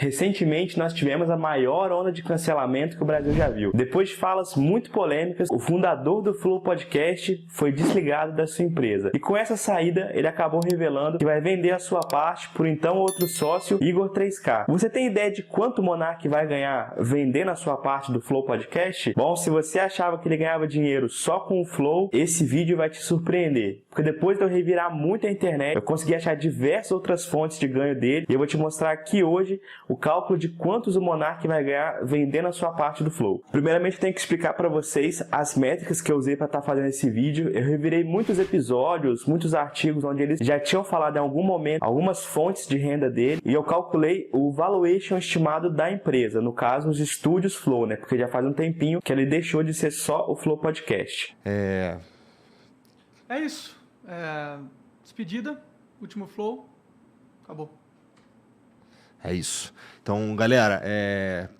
Recentemente, nós tivemos a maior onda de cancelamento que o Brasil já viu. Depois de falas muito polêmicas, o fundador do Flow Podcast foi desligado da sua empresa. E com essa saída, ele acabou revelando que vai vender a sua parte por então outro sócio, Igor 3K. Você tem ideia de quanto o Monark vai ganhar vendendo a sua parte do Flow Podcast? Bom, se você achava que ele ganhava dinheiro só com o Flow, esse vídeo vai te surpreender. Porque depois de eu revirar muito a internet, eu consegui achar diversas outras fontes de ganho dele. E eu vou te mostrar aqui hoje o cálculo de quantos o Monark vai ganhar vendendo a sua parte do Flow. Primeiramente, eu tenho que explicar para vocês as métricas que eu usei para estar fazendo esse vídeo. Eu revirei muitos episódios, muitos artigos onde eles já tinham falado em algum momento algumas fontes de renda dele. E eu calculei o valuation estimado da empresa. No caso, os estúdios Flow, né? Porque já faz um tempinho que ele deixou de ser só o Flow Podcast. É isso. Despedida, último Flow, acabou. É isso. Então, galera,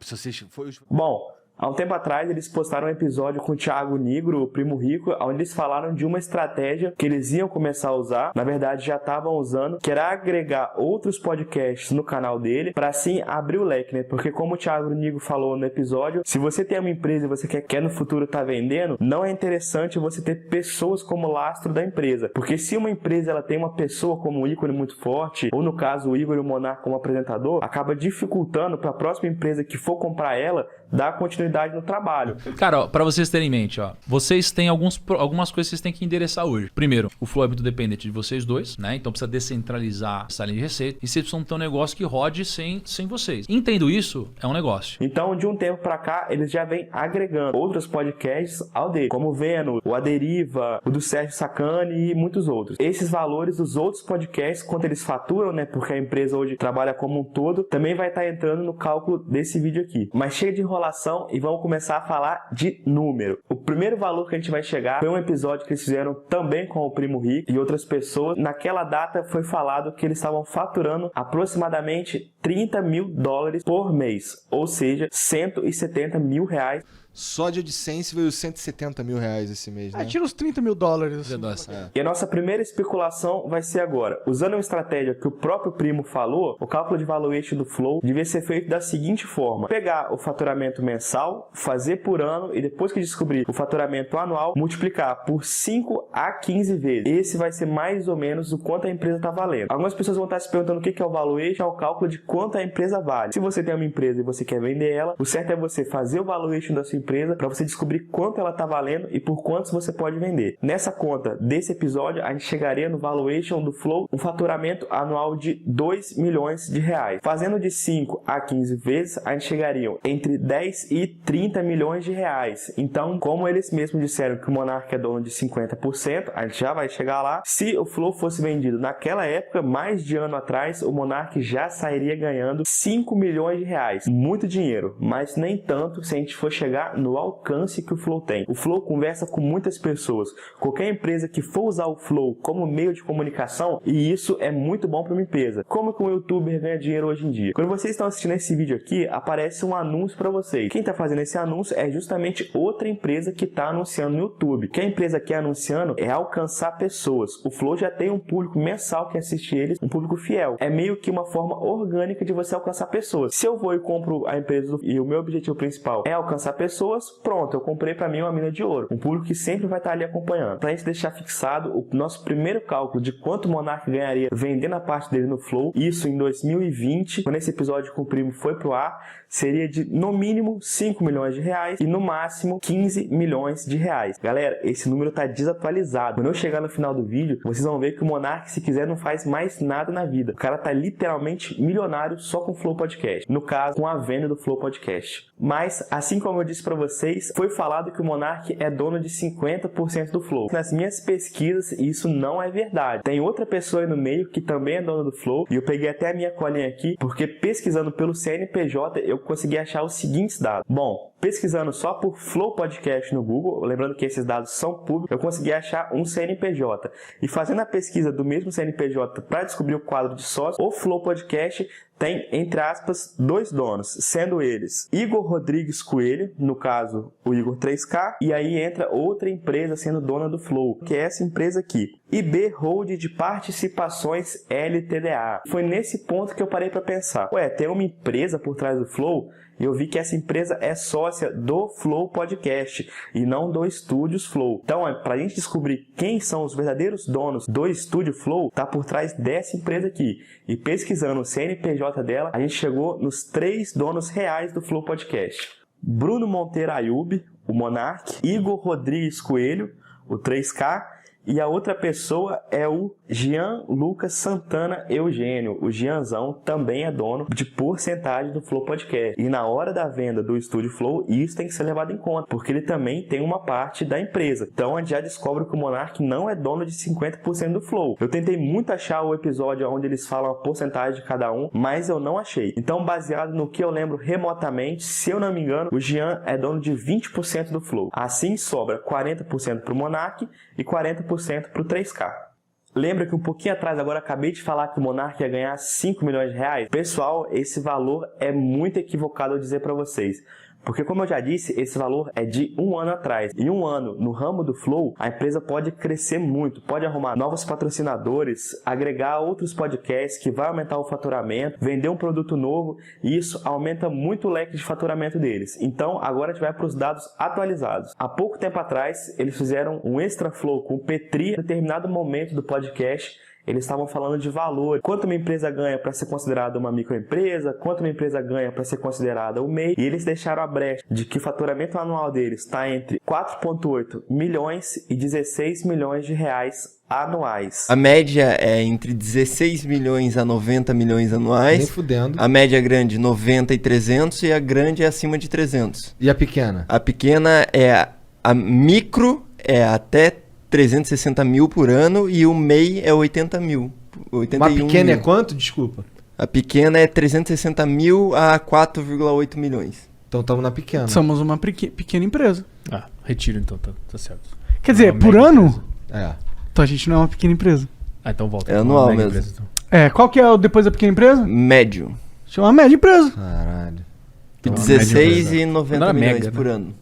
se vocês... Bom, há um tempo atrás eles postaram um episódio com o Thiago Nigro, o Primo Rico, onde eles falaram de uma estratégia que eles iam começar a usar, na verdade já estavam usando, que era agregar outros podcasts no canal dele, para assim abrir o leque, né? Porque como o Thiago Nigro falou no episódio, se você tem uma empresa e você quer no futuro estar vendendo, não é interessante você ter pessoas como lastro da empresa. Porque se uma empresa ela tem uma pessoa como um ícone muito forte, ou no caso o Igor e o Monark como apresentador, acaba dificultando para a próxima empresa que for comprar ela, dar continuidade no trabalho. Cara, ó, pra vocês terem em mente, ó, vocês têm algumas coisas que vocês têm que endereçar hoje. Primeiro, o Flow é muito dependente de vocês dois, né? Então precisa descentralizar essa linha de receita. E vocês precisam ter um negócio que rode sem vocês. Entendo isso, é um negócio. Então, de um tempo pra cá, eles já vêm agregando outros podcasts ao dele, como o Vênus, o A Deriva, o do Sérgio Sacani e muitos outros. Esses valores dos outros podcasts, quanto eles faturam, né? Porque a empresa hoje trabalha como um todo, também vai estar entrando no cálculo desse vídeo aqui. Mas chega de enrolação e vamos começar a falar de número. O primeiro valor que a gente vai chegar foi um episódio que eles fizeram também com o Primo Rico e outras pessoas. Naquela data foi falado que eles estavam faturando aproximadamente $30 mil por mês, ou seja, R$170 mil. Só de AdSense veio R$170 mil esse mês, né? Tira os $30 mil. Assim. E a nossa primeira especulação vai ser agora. Usando uma estratégia que o próprio Primo falou, o cálculo de valuation do Flow devia ser feito da seguinte forma. Pegar o faturamento mensal, fazer por ano e depois que descobrir o faturamento anual, multiplicar por 5 a 15 vezes. Esse vai ser mais ou menos o quanto a empresa está valendo. Algumas pessoas vão estar se perguntando o que é o valuation, é o cálculo de quanto a empresa vale. Se você tem uma empresa e você quer vender ela, o certo é você fazer o valuation da sua empresa para você descobrir quanto ela está valendo e por quantos você pode vender. Nessa conta desse episódio, a gente chegaria no valuation do Flow um faturamento anual de R$2 milhões. Fazendo de 5 a 15 vezes, a gente chegaria entre 10 e 30 milhões de reais. Então, como eles mesmos disseram que o Monark é dono de 50%, a gente já vai chegar lá. Se o Flow fosse vendido naquela época, mais de ano atrás, o Monark já sairia ganhando 5 milhões de reais. Muito dinheiro, mas nem tanto se a gente for chegar no alcance que o Flow tem. O Flow conversa com muitas pessoas. Qualquer empresa que for usar o Flow como meio de comunicação, e isso é muito bom para uma empresa. Como que um youtuber ganha dinheiro hoje em dia? Quando vocês estão assistindo esse vídeo aqui, aparece um anúncio para vocês. Quem está fazendo esse anúncio é justamente outra empresa que está anunciando no YouTube. Que a empresa que é anunciando é alcançar pessoas. O Flow já tem um público mensal que assiste eles, um público fiel. É meio que uma forma orgânica de você alcançar pessoas. Se eu vou e compro a empresa e o meu objetivo principal é alcançar pessoas, pronto, eu comprei para mim uma mina de ouro. Um público que sempre vai estar ali acompanhando. Para a gente deixar fixado o nosso primeiro cálculo de quanto o Monark ganharia vendendo a parte dele no Flow, isso em 2020, quando esse episódio com o Primo foi pro ar, seria de no mínimo 5 milhões de reais e no máximo 15 milhões de reais. Galera, esse número tá desatualizado. Quando eu chegar no final do vídeo, vocês vão ver que o Monark, se quiser, não faz mais nada na vida. O cara tá literalmente milionário só com o Flow Podcast. No caso, com a venda do Flow Podcast. Mas, assim como eu disse para vocês, foi falado que o Monark é dono de 50% do Flow. Nas minhas pesquisas, isso não é verdade. Tem outra pessoa aí no meio que também é dona do Flow, e eu peguei até a minha colinha aqui, porque pesquisando pelo CNPJ, eu consegui achar os seguintes dados. Bom, pesquisando só por Flow Podcast no Google, lembrando que esses dados são públicos, eu consegui achar um CNPJ. E fazendo a pesquisa do mesmo CNPJ para descobrir o quadro de sócio, o Flow Podcast tem, entre aspas, 2 donos, sendo eles Igor Rodrigues Coelho, no caso o Igor 3K, e aí entra outra empresa sendo dona do Flow, que é essa empresa aqui, IB Hold de Participações LTDA. Foi nesse ponto que eu parei para pensar, tem uma empresa por trás do Flow? E eu vi que essa empresa é sócia do Flow Podcast e não do Estúdios Flow. Então, para a gente descobrir quem são os verdadeiros donos do Estúdio Flow, tá por trás dessa empresa aqui. E pesquisando o CNPJ dela, a gente chegou nos 3 donos reais do Flow Podcast. Bruno Monteiro Ayub, o Monark, Igor Rodrigues Coelho, o 3K, e a outra pessoa é o Jean Lucas Santana Eugênio. O Gianzão também é dono de porcentagem do Flow Podcast. E na hora da venda do Estúdio Flow, isso tem que ser levado em conta, porque ele também tem uma parte da empresa. Então a gente já descobre que o Monark não é dono de 50% do Flow. Eu tentei muito achar o episódio onde eles falam a porcentagem de cada um, mas eu não achei. Então, baseado no que eu lembro remotamente, se eu não me engano, o Jean é dono de 20% do Flow. Assim sobra 40% para o Monark e 40% para o 3K. Lembra que um pouquinho atrás, agora acabei de falar que o Monark ia ganhar 5 milhões de reais? Pessoal, esse valor é muito equivocado eu dizer para vocês. Porque, como eu já disse, esse valor é de 1 ano atrás. Em 1 ano, no ramo do Flow, a empresa pode crescer muito, pode arrumar novos patrocinadores, agregar outros podcasts que vai aumentar o faturamento, vender um produto novo, e isso aumenta muito o leque de faturamento deles. Então, agora a gente vai para os dados atualizados. Há pouco tempo atrás, eles fizeram um Extra Flow com o Petri. Em determinado momento do podcast, eles estavam falando de valor, quanto uma empresa ganha para ser considerada uma microempresa, quanto uma empresa ganha para ser considerada um MEI, e eles deixaram a brecha de que o faturamento anual deles está entre 4,8 milhões e 16 milhões de reais anuais. A média é entre 16 milhões a 90 milhões anuais. Nem fudendo. A média grande 90 e 300 e a grande é acima de 300. E a pequena? A pequena a micro é até 360 mil por ano e o MEI é 80 mil. 81 Uma pequena mil. é quanto? Desculpa. A pequena é 360 mil a 4,8 milhões. Então estamos na pequena. Somos uma pequena empresa. Ah, retiro então, tá certo. Quer dizer, Uma por mega ano? empresa. É. Então a gente não é uma pequena empresa. Ah, então volta. É Então, anual uma mega mesmo. empresa, então. Qual que é o depois da pequena empresa? Médio. Chama uma média empresa. Caralho. De Então, 16 e Não 90 é milhões mega, por né? ano.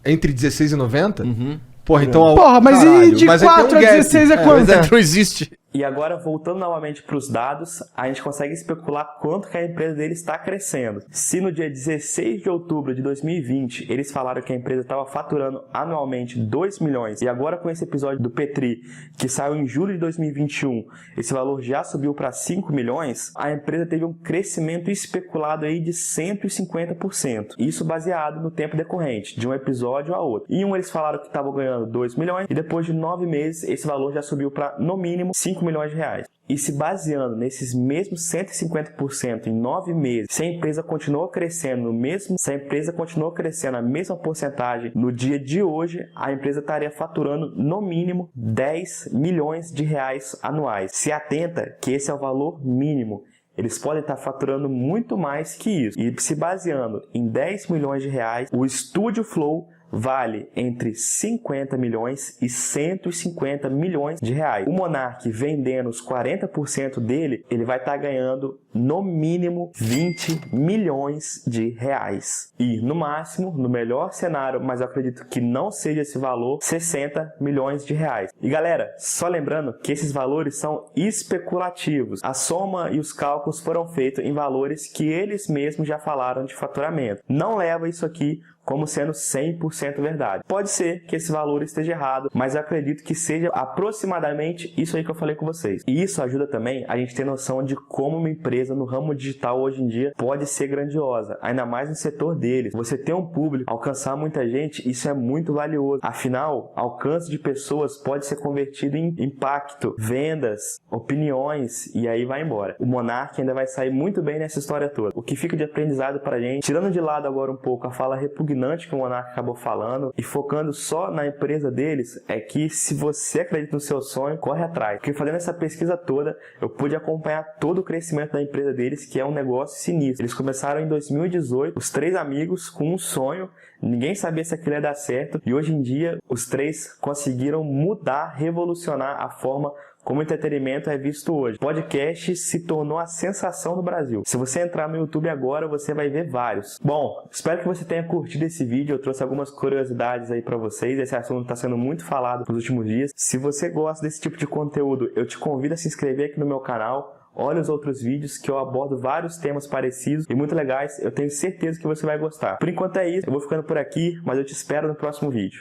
Entre 16 e 90? Uhum. Porra, então... Porra, mas Caralho, e de mas aí tem 4 a gap. 16 é quanto? Pois é. Não existe. E agora, voltando novamente para os dados, a gente consegue especular quanto que a empresa deles está crescendo. Se no dia 16 de outubro de 2020, eles falaram que a empresa estava faturando anualmente 2 milhões, e agora com esse episódio do Petri, que saiu em julho de 2021, esse valor já subiu para 5 milhões, a empresa teve um crescimento especulado aí de 150%. Isso baseado no tempo decorrente, de um episódio a outro. Em um eles falaram que estavam ganhando 2 milhões, e depois de 9 meses, esse valor já subiu para, no mínimo, 5 milhões de reais. E se baseando nesses mesmos 150% em 9 meses, se a empresa continuou crescendo se a empresa continuou crescendo a mesma porcentagem no dia de hoje, a empresa estaria faturando no mínimo 10 milhões de reais anuais. Se atenta que esse é o valor mínimo. Eles podem estar faturando muito mais que isso. E se baseando em 10 milhões de reais, o Estúdio Flow vale entre 50 milhões e 150 milhões de reais. O Monark vendendo os 40% dele, ele vai estar ganhando no mínimo 20 milhões de reais. E no máximo, no melhor cenário, mas eu acredito que não seja esse valor, 60 milhões de reais. E galera, só lembrando que esses valores são especulativos. A soma e os cálculos foram feitos em valores que eles mesmos já falaram de faturamento. Não leva isso aqui como sendo 100% verdade. Pode ser que esse valor esteja errado, mas eu acredito que seja aproximadamente isso aí que eu falei com vocês. E isso ajuda também a gente ter noção de como uma empresa no ramo digital hoje em dia pode ser grandiosa, ainda mais no setor deles. Você ter um público, alcançar muita gente, isso é muito valioso. Afinal, alcance de pessoas pode ser convertido em impacto, vendas, opiniões, e aí vai embora. O Monark ainda vai sair muito bem nessa história toda. O que fica de aprendizado pra gente, tirando de lado agora um pouco a fala repugnante que o Monark acabou falando e focando só na empresa deles, é que se você acredita no seu sonho, corre atrás. Porque fazendo essa pesquisa toda, eu pude acompanhar todo o crescimento da empresa deles, que é um negócio sinistro. Eles começaram em 2018, os 3 amigos com um sonho, ninguém sabia se aquilo ia dar certo, e hoje em dia os 3 conseguiram mudar, revolucionar a forma como entretenimento é visto hoje. Podcast se tornou a sensação do Brasil. Se você entrar no YouTube agora, você vai ver vários. Bom, espero que você tenha curtido esse vídeo. Eu trouxe algumas curiosidades aí pra vocês. Esse assunto tá sendo muito falado nos últimos dias. Se você gosta desse tipo de conteúdo, eu te convido a se inscrever aqui no meu canal. Olha os outros vídeos que eu abordo vários temas parecidos e muito legais. Eu tenho certeza que você vai gostar. Por enquanto é isso. Eu vou ficando por aqui, mas eu te espero no próximo vídeo.